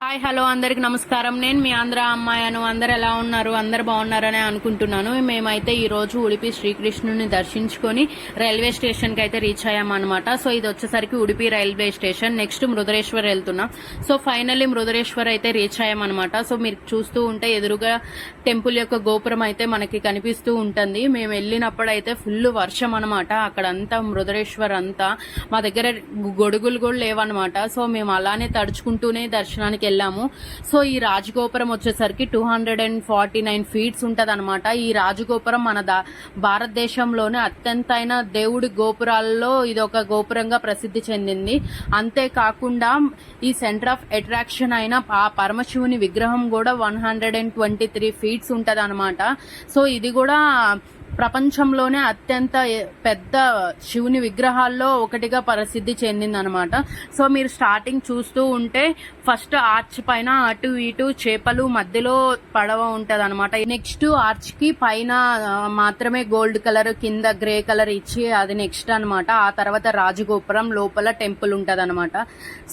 Hi hello అందరికి నమస్కారం. నేను మీ ఆంధ్ర అమ్మాయిను. అందరు ఎలా ఉన్నారు? అందరు బాగున్నారని అనుకుంటున్నాను. మేమైతే ఈ రోజు ఉడిపి శ్రీకృష్ణుని దర్శించుకొని రైల్వే స్టేషన్ కి అయితే రీచ్ అయ్యామన్నమాట. సో ఇది వచ్చేసరికి ఉడిపి రైల్వే స్టేషన్. నెక్స్ట్ మృదరేశ్వర్ వెళ్తున్నాం. సో ఫైనల్లీ మృదరేశ్వర్ అయితే రీచ్ అయ్యామన్నమాట. సో మీరు చూస్తూ ఉంటే ఎదురుగా టెంపుల్ యొక్క గోపురం అయితే మనకి కనిపిస్తూ ఉంటుంది. మేము వెళ్ళినప్పుడు అయితే ఫుల్ వర్షం అనమాట. అక్కడంతా మృదరేశ్వర్ అంతా మా దగ్గర గొడుగులు కూడా లేవన్నమాట. సో మేము అలానే తడుచుకుంటూనే దర్శనానికి వెళ్ళాము. సో ఈ రాజగోపురం వచ్చేసరికి 249 ఫీట్స్ ఉంటది అనమాట. ఈ రాజగోపురం మన భారతదేశంలోనే అత్యంతైన దేవుడి గోపురాల్లో ఇది ఒక గోపురంగా ప్రసిద్ధి చెందింది. అంతేకాకుండా ఈ సెంటర్ ఆఫ్ అట్రాక్షన్ అయిన ఆ పరమశివుని విగ్రహం కూడా 123 ఫీట్స్ ఉంటది అనమాట. సో ఇది కూడా ప్రపంచంలోనే అత్యంత పెద్ద శివుని విగ్రహాల్లో ఒకటిగా ప్రసిద్ధి చెందిందనమాట. సో మీరు స్టార్టింగ్ చూస్తూ ఉంటే ఫస్ట్ ఆర్చ్ పైన అటు ఇటు చేపలు, మధ్యలో పడవ ఉంటది అనమాట. నెక్స్ట్ ఆర్చ్ కి పైన మాత్రమే గోల్డ్ కలర్, కింద గ్రే కలర్ ఇచ్చి అది నెక్స్ట్ అనమాట. ఆ తర్వాత రాజగోపురం లోపల టెంపుల్ ఉంటది అనమాట.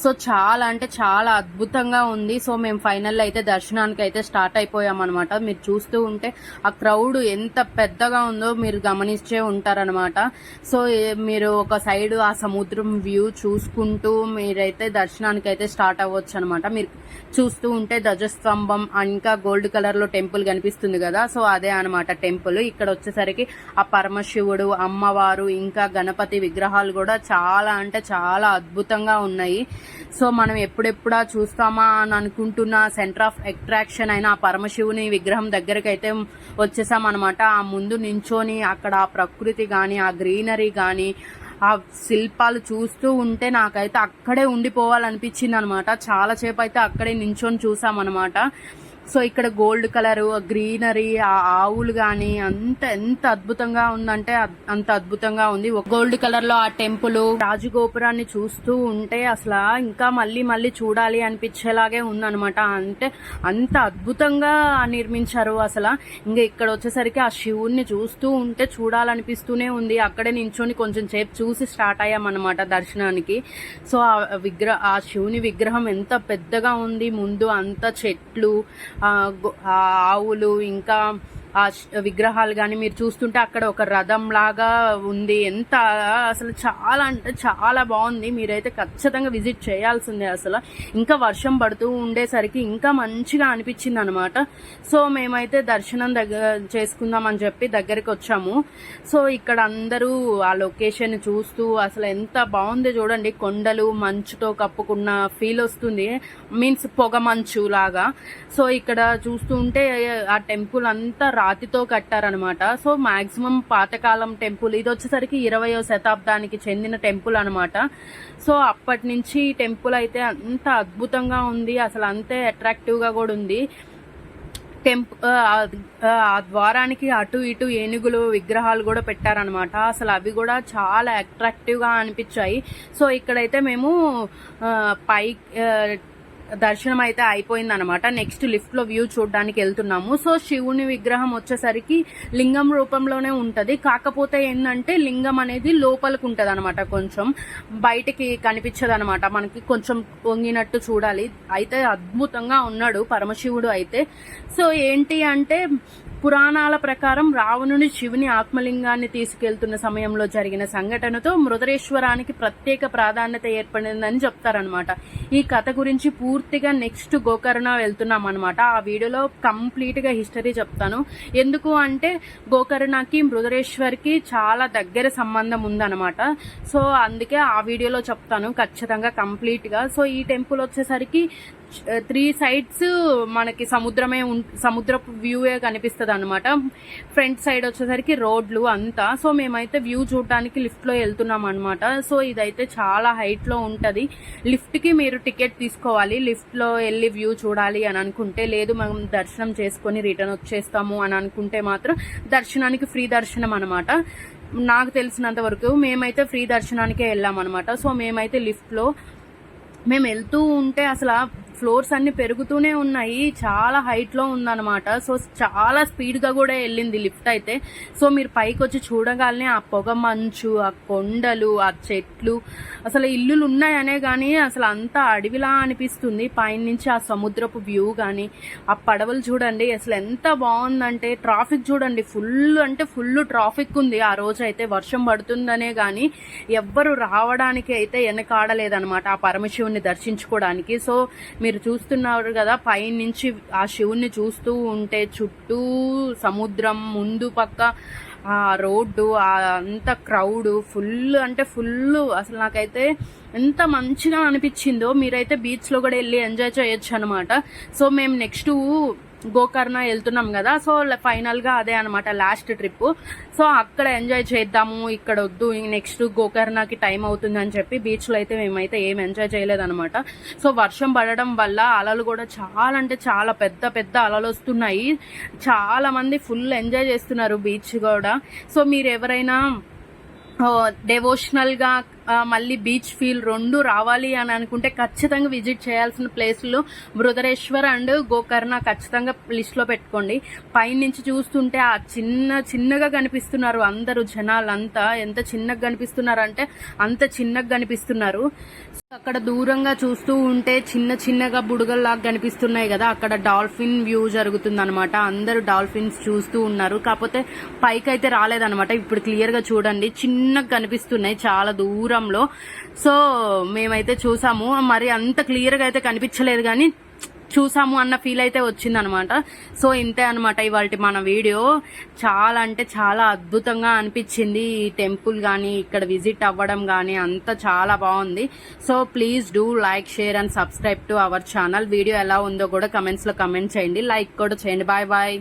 సో చాలా అంటే చాలా అద్భుతంగా ఉంది. సో మేము ఫైనల్ అయితే దర్శనానికి అయితే స్టార్ట్ అయిపోయాం అనమాట. మీరు చూస్తూ ఉంటే ఆ క్రౌడ్ ఎంత పెద్దగా ఉందో మీరు గమనించే ఉంటారనమాట. సో మీరు ఒక సైడ్ ఆ సముద్రం వ్యూ చూసుకుంటూ మీరైతే దర్శనానికి అయితే స్టార్ట్ అవ్వచ్చు అనమాట. మీరు చూస్తూ ఉంటే ధ్వజస్తంభం ఇంకా గోల్డ్ కలర్ లో టెంపుల్ కనిపిస్తుంది కదా. సో అదే అనమాట టెంపుల్. ఇక్కడ వచ్చేసరికి ఆ పరమశివుడు, అమ్మవారు ఇంకా గణపతి విగ్రహాలు కూడా చాలా అంటే చాలా అద్భుతంగా ఉన్నాయి. సో మనం ఎప్పుడెప్పుడా చూస్తామా అని అనుకుంటున్న సెంటర్ ఆఫ్ అట్రాక్షన్ అయిన ఆ పరమశివుని విగ్రహం దగ్గరికి అయితే వచ్చేసాం అనమాట. ఆ ముందు నించొని అక్కడ ఆ ప్రకృతి గాని, ఆ గ్రీనరీ గాని, ఆ శిల్పాలు చూస్తూ ఉంటే నాకైతే అక్కడే ఉండిపోవాలనిపించింది అనమాట. చాలా సేపు అయితే అక్కడే నించొని చూసామన్నమాట. సో ఇక్కడ గోల్డ్ కలర్, గ్రీనరీ, ఆ ఆవులు గాని ఎంత అద్భుతంగా ఉందంటే అంత అద్భుతంగా ఉంది. గోల్డ్ కలర్ లో ఆ టెంపుల్, రాజగోపురాన్ని చూస్తూ ఉంటే అసలు ఇంకా మళ్ళీ చూడాలి అనిపించేలాగే ఉందన్నమాట. అంటే అంత అద్భుతంగా నిర్మించారు అసలు. ఇంకా ఇక్కడ వచ్చేసరికి ఆ శివుణ్ణి చూస్తూ ఉంటే చూడాలనిపిస్తూనే ఉంది. అక్కడే నించొని కొంచెం సేపు చూసి స్టార్ట్ అయ్యామన్నమాట దర్శనానికి. సో ఆ శివుని విగ్రహం ఎంత పెద్దగా ఉంది. ముందు అంత చెట్లు, ఆవులు ఇంకా ఆ విగ్రహాలు గాని మీరు చూస్తుంటే అక్కడ ఒక రథం లాగా ఉంది. ఎంత అసలు చాలా అంటే చాలా బాగుంది. మీరైతే ఖచ్చితంగా విజిట్ చేయాల్సిందే. అసలు ఇంకా వర్షం పడుతూ ఉండేసరికి ఇంకా మంచిగా అనిపించింది అనమాట. సో మేమైతే దర్శనం చేసుకుందాం అని చెప్పి దగ్గరికి వచ్చాము. సో ఇక్కడ అందరూ ఆ లొకేషన్ చూస్తూ అసలు ఎంత బాగుంది చూడండి. కొండలు మంచుతో కప్పుకున్న ఫీల్ వస్తుంది, మీన్స్ పొగ మంచు లాగా. సో ఇక్కడ చూస్తూ ఉంటే ఆ టెంపుల్ అంతా రాతితో కట్టారనమాట. సో మాక్సిమం పాతకాలం టెంపుల్ ఇది వచ్చేసరికి 20వ శతాబ్దానికి చెందిన టెంపుల్ అనమాట. సో అప్పటి నుంచి టెంపుల్ అయితే అంత అద్భుతంగా ఉంది. అసలు అంతే అట్రాక్టివ్ గా కూడా ఉంది. ఆ ద్వారానికి అటు ఇటు ఏనుగులు విగ్రహాలు కూడా పెట్టారనమాట. అసలు అవి కూడా చాలా అట్రాక్టివ్ గా అనిపించాయి. సో ఇక్కడైతే మేము పై దర్శనం అయితే అయిపోయింది అనమాట. నెక్స్ట్ లిఫ్ట్ లో వ్యూ చూడడానికి వెళ్తున్నాము. సో శివుని విగ్రహం వచ్చేసరికి లింగం రూపంలోనే ఉంటది. కాకపోతే ఏంటంటే లింగం అనేది లోపలికి ఉంటది అనమాట, కొంచెం బయటికి కనిపించదు అనమాట. మనకి కొంచెం వంగినట్టు చూడాలి. అయితే అద్భుతంగా ఉన్నాడు పరమశివుడు అయితే. సో ఏంటి అంటే పురాణాల ప్రకారం రావణుని శివుని ఆత్మలింగాన్ని తీసుకెళ్తున్న సమయంలో జరిగిన సంఘటనతో మృదరేశ్వరానికి ప్రత్యేక ప్రాధాన్యత ఏర్పడిందని చెప్తారనమాట. ఈ కథ గురించి పూర్తిగా నెక్స్ట్ గోకర్ణ వెళ్తున్నాం అనమాట. ఆ వీడియోలో కంప్లీట్ గా హిస్టరీ చెప్తాను. ఎందుకు అంటే గోకర్ణకి మృదరేశ్వర్కి చాలా దగ్గర సంబంధం ఉందన్నమాట. సో అందుకే ఆ వీడియోలో చెప్తాను ఖచ్చితంగా కంప్లీట్ గా. సో ఈ టెంపుల్ వచ్చేసరికి 3 సైడ్స్ మనకి సముద్రపు వ్యూయే కనిపిస్తుంది అనమాట. ఫ్రంట్ సైడ్ వచ్చేసరికి రోడ్లు అంతా. సో మేమైతే వ్యూ చూడడానికి లిఫ్ట్ లో వెళ్తున్నాం అనమాట. సో ఇదైతే చాలా హైట్ లో ఉంటది. లిఫ్ట్ కి మీరు టికెట్ తీసుకోవాలి. లిఫ్ట్ లో వెళ్ళి వ్యూ చూడాలి అని అనుకుంటే, లేదు మనం దర్శనం చేసుకుని రిటర్న్ వచ్చేస్తాము అని అనుకుంటే మాత్రం దర్శనానికి ఫ్రీ దర్శనం అనమాట. నాకు తెలిసినంత వరకు మేమైతే ఫ్రీ దర్శనానికే వెళ్ళాం అనమాట. సో మేమైతే లిఫ్ట్ లో మేము వెళ్తూ ఉంటే అసలు ఫ్లోర్స్ అన్ని పెరుగుతూనే ఉన్నాయి, చాలా హైట్ లో ఉందన్నమాట. సో చాలా స్పీడ్ గా కూడా వెళ్ళింది లిఫ్ట్ అయితే. సో మీరు పైకి వచ్చి చూడగానే ఆ పొగ మంచు, ఆ కొండలు, ఆ చెట్లు, అసలు ఇల్లులు ఉన్నాయనే గానీ అసలు అంతా అడవిలా అనిపిస్తుంది. పైన నుంచి ఆ సముద్రపు వ్యూ గానీ, ఆ పడవలు చూడండి అసలు ఎంత బాగుందంటే. ట్రాఫిక్ చూడండి, ఫుల్ అంటే ఫుల్ ట్రాఫిక్ ఉంది. ఆ రోజు అయితే వర్షం పడుతుందనే గానీ ఎవ్వరు రావడానికి అయితే వెనకాడలేదన్నమాట ఆ పరమశివుని దర్శించుకోవడానికి. సో మీరు చూస్తున్నారు కదా, పైన నుంచి ఆ శివుణ్ణి చూస్తూ ఉంటే చుట్టూ సముద్రం, ముందు పక్క ఆ రోడ్డు, అంత క్రౌడ్, ఫుల్ అంటే ఫుల్. అసలు నాకైతే ఎంత మంచిగా అనిపించిందో. మీరైతే బీచ్ లో కూడా వెళ్ళి ఎంజాయ్ చేయొచ్చు అనమాట. సో మేము నెక్స్ట్ గోకర్ణ వెళ్తున్నాం కదా, సో ఫైనల్ గా అదే అనమాట లాస్ట్ ట్రిప్. సో అక్కడ ఎంజాయ్ చేద్దాము, ఇక్కడ వద్దు, నెక్స్ట్ గోకర్ణకి టైం అవుతుంది అని చెప్పి బీచ్ లో అయితే మేమైతే ఏం ఎంజాయ్ చేయలేదన్నమాట. సో వర్షం పడడం వల్ల అలలు కూడా చాలా అంటే చాలా పెద్ద పెద్ద అలలు వస్తున్నాయి. చాలా మంది ఫుల్ ఎంజాయ్ చేస్తున్నారు బీచ్ కూడా. సో మీరు ఎవరైనా డెవోషనల్ గా మళ్ళీ బీచ్ ఫీల్ రెండు రావాలి అని అనుకుంటే ఖచ్చితంగా విజిట్ చేయాల్సిన ప్లేస్లు బృదరేశ్వర్ అండ్ గోకర్ణ ఖచ్చితంగా లిస్ట్ లో పెట్టుకోండి. పైనుంచి చూస్తుంటే ఆ చిన్నగా కనిపిస్తున్నారు అందరూ జనాలంతా. ఎంత చిన్నగా కనిపిస్తున్నారు అంటే అంత చిన్నగా కనిపిస్తున్నారు. అక్కడ దూరంగా చూస్తూ ఉంటే చిన్నగా బుడగల్లాగా కనిపిస్తున్నాయి కదా, అక్కడ డాల్ఫిన్ వ్యూ జరుగుతుంది అనమాట. అందరూ డాల్ఫిన్స్ చూస్తూ ఉన్నారు, కాకపోతే పైకి అయితే రాలేదన్నమాట. ఇప్పుడు క్లియర్ గా చూడండి, చిన్నగా కనిపిస్తున్నాయి చాలా దూరంలో. సో మేమైతే చూసాము, మరి అంత క్లియర్ గా అయితే కనిపించలేదు కానీ చూసాము అన్న ఫీల్ అయితే వచ్చిందనమాట. సో ఇంతే అనమాట ఇవాళ మన వీడియో. చాలా అంటే చాలా అద్భుతంగా అనిపించింది ఈ టెంపుల్ కానీ, ఇక్కడ విజిట్ అవ్వడం కానీ అంతా చాలా బాగుంది. So please do like, share and subscribe to our channel. Video ఎలా ఉందో కూడా కమెంట్స్ లో కమెంట్ చేయండి, లైక్ కూడా చేయండి. Bye bye.